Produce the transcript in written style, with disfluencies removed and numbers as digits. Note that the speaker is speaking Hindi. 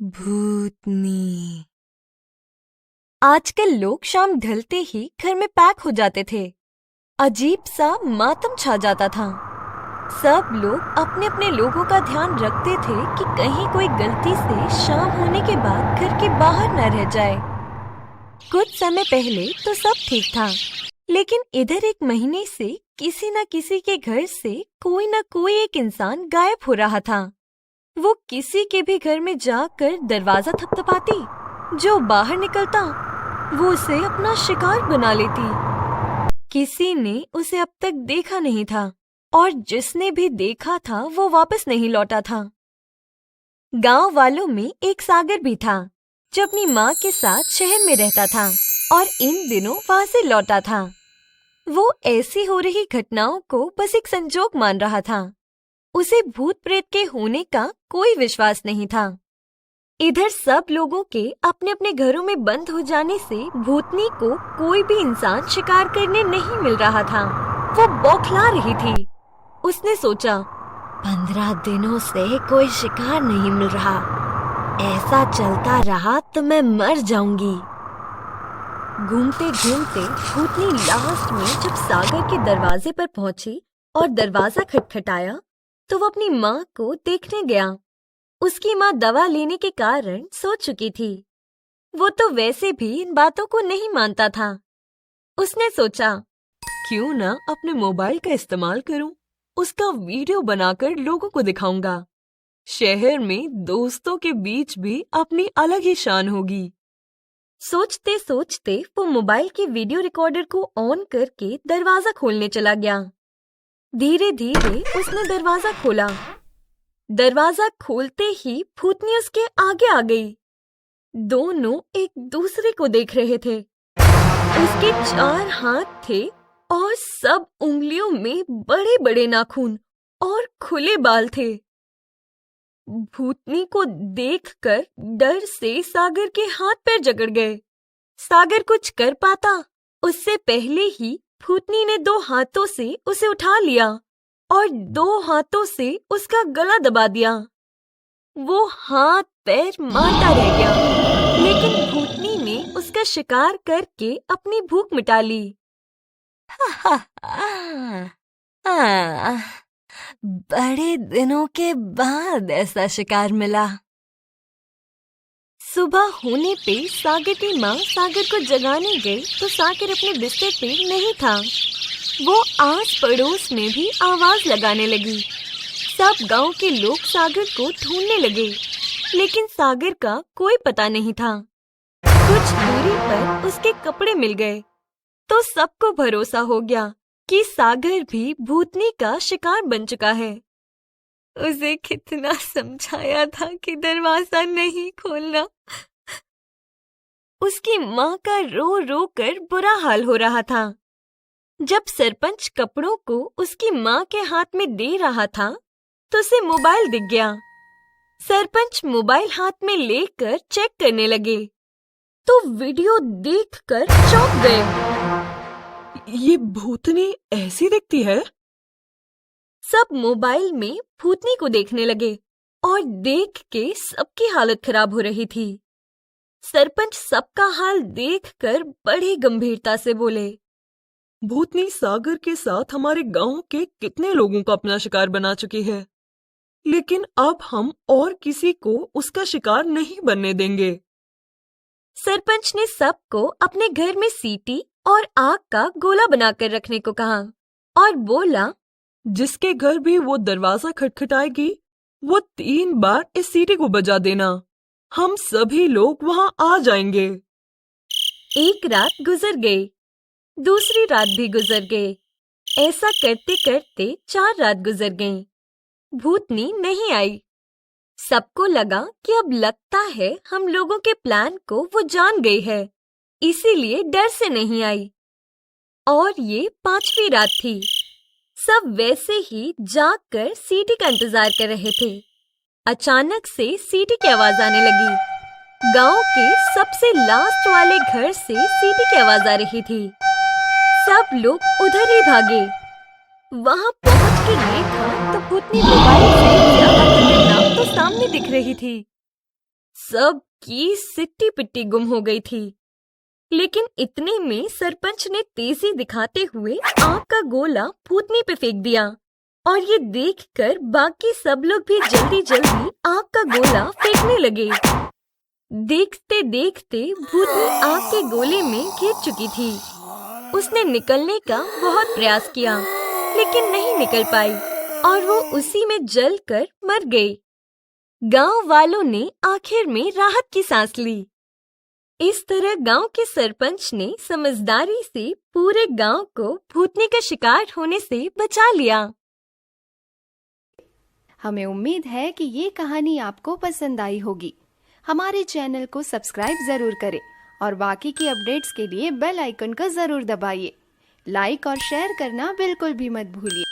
भूतनी। आजकल लोग शाम ढलते ही घर में पैक हो जाते थे। अजीब सा मातम छा जाता था। सब लोग अपने अपने लोगों का ध्यान रखते थे कि कहीं कोई गलती से शाम होने के बाद घर के बाहर न रह जाए। कुछ समय पहले तो सब ठीक था, लेकिन इधर एक महीने से किसी न किसी के घर से कोई न कोई एक इंसान गायब हो रहा था। वो किसी के भी घर में जाकर दरवाजा थपथपाती, जो बाहर निकलता वो उसे अपना शिकार बना लेती। किसी ने उसे अब तक देखा नहीं था और जिसने भी देखा था वो वापस नहीं लौटा था। गांव वालों में एक सागर भी था जो अपनी माँ के साथ शहर में रहता था और इन दिनों वहां से लौटा था। वो ऐसी हो रही घटनाओं को बस एक संजोग मान रहा था। उसे भूत प्रेत के होने का कोई विश्वास नहीं था। इधर सब लोगों के अपने अपने घरों में बंद हो जाने से भूतनी को कोई भी इंसान शिकार करने नहीं मिल रहा था। वो बौखला रही थी। उसने सोचा, 15 दिनों से कोई शिकार नहीं मिल रहा। ऐसा चलता रहा तो मैं मर जाऊंगी। घूमते घूमते भूतनी लास्ट में जब सागर के दरवाजे पर पहुंची और दरवाजा खटखटाया तो वो अपनी माँ को देखने गया। उसकी माँ दवा लेने के कारण सो चुकी थी। वो तो वैसे भी इन बातों को नहीं मानता था। उसने सोचा, क्यों ना अपने मोबाइल का इस्तेमाल करूं, उसका वीडियो बनाकर लोगों को दिखाऊंगा। शहर में दोस्तों के बीच भी अपनी अलग ही शान होगी। सोचते सोचते वो मोबाइल के वीडियो रिकॉर्डर को ऑन करके दरवाजा खोलने चला गया। धीरे धीरे उसने दरवाजा खोला। दरवाजा खोलते ही भूतनी उसके आगे आ गई। दोनों एक दूसरे को देख रहे थे। उसके 4 हाथ थे और सब उंगलियों में बड़े बड़े नाखून और खुले बाल थे। भूतनी को देखकर डर से सागर के हाथ पैर जकड़ गए। सागर कुछ कर पाता उससे पहले ही भूतनी ने 2 हाथों से उसे उठा लिया और 2 हाथों से उसका गला दबा दिया। वो हाथ पैर मारता रह गया, लेकिन भूतनी ने उसका शिकार करके अपनी भूख मिटा ली। बड़े दिनों के बाद ऐसा शिकार मिला। सुबह होने पे सागर की माँ सागर को जगाने गई तो सागर अपने बिस्तर पे नहीं था। वो आस पड़ोस में भी आवाज लगाने लगी। सब गांव के लोग सागर को ढूंढने लगे, लेकिन सागर का कोई पता नहीं था। कुछ दूरी पर उसके कपड़े मिल गए तो सबको भरोसा हो गया कि सागर भी भूतनी का शिकार बन चुका है। उसे कितना समझाया था कि दरवाजा नहीं खोलना। उसकी माँ का रो रो कर बुरा हाल हो रहा था। जब सरपंच कपड़ों को उसकी माँ के हाथ में दे रहा था तो उसे मोबाइल दिख गया। सरपंच मोबाइल हाथ में लेकर चेक करने लगे तो वीडियो देखकर चौंक गए। ये भूतनी ऐसी दिखती है? सब मोबाइल में भूतनी को देखने लगे और देख के सबकी हालत खराब हो रही थी। सरपंच सबका हाल देखकर बड़ी गंभीरता से बोले, भूतनी सागर के साथ हमारे गांव के कितने लोगों को अपना शिकार बना चुकी है, लेकिन अब हम और किसी को उसका शिकार नहीं बनने देंगे। सरपंच ने सबको अपने घर में सीटी और आग का गोला बनाकर रखने को कहा और बोला, जिसके घर भी वो दरवाजा खटखटाएगी वो 3 बार इस सीटी को बजा देना। हम सभी लोग वहां आ जाएंगे। एक रात गुजर गई, दूसरी रात भी गुजर गई। ऐसा करते करते 4 रात गुजर गईं। भूतनी नहीं आई। सबको लगा कि अब लगता है हम लोगों के प्लान को वो जान गई है, इसीलिए डर से नहीं आई। और ये 5वीं रात थी। सब वैसे ही जागकर सीटी का इंतजार कर रहे थे। अचानक से सीटी की आवाज आने लगी। गांव के सबसे लास्ट वाले घर से सीटी की आवाज आ रही थी। सब लोग उधर ही भागे। वहां पहुंच के देखा तो भूतनी मोबाइल से ज्यादा खतरनाक तो सामने दिख रही थी। सब की सिट्टी पिट्टी गुम हो गई थी। लेकिन इतने में सरपंच ने तेजी दिखाते हुए आग का गोला भूतनी पे फेंक दिया और ये देखकर बाकी सब लोग भी जल्दी जल्दी आग का गोला फेंकने लगे। देखते देखते भूतनी आग के गोले में घिर चुकी थी। उसने निकलने का बहुत प्रयास किया लेकिन नहीं निकल पाई और वो उसी में जलकर मर गई। गांव वालों ने आखिर में राहत की सांस ली। इस तरह गांव के सरपंच ने समझदारी से पूरे गांव को भूतनी का शिकार होने से बचा लिया। हमें उम्मीद है कि ये कहानी आपको पसंद आई होगी। हमारे चैनल को सब्सक्राइब जरूर करें और बाकी की अपडेट्स के लिए बेल आइकन को जरूर दबाइए। लाइक और शेयर करना बिल्कुल भी मत भूलिए।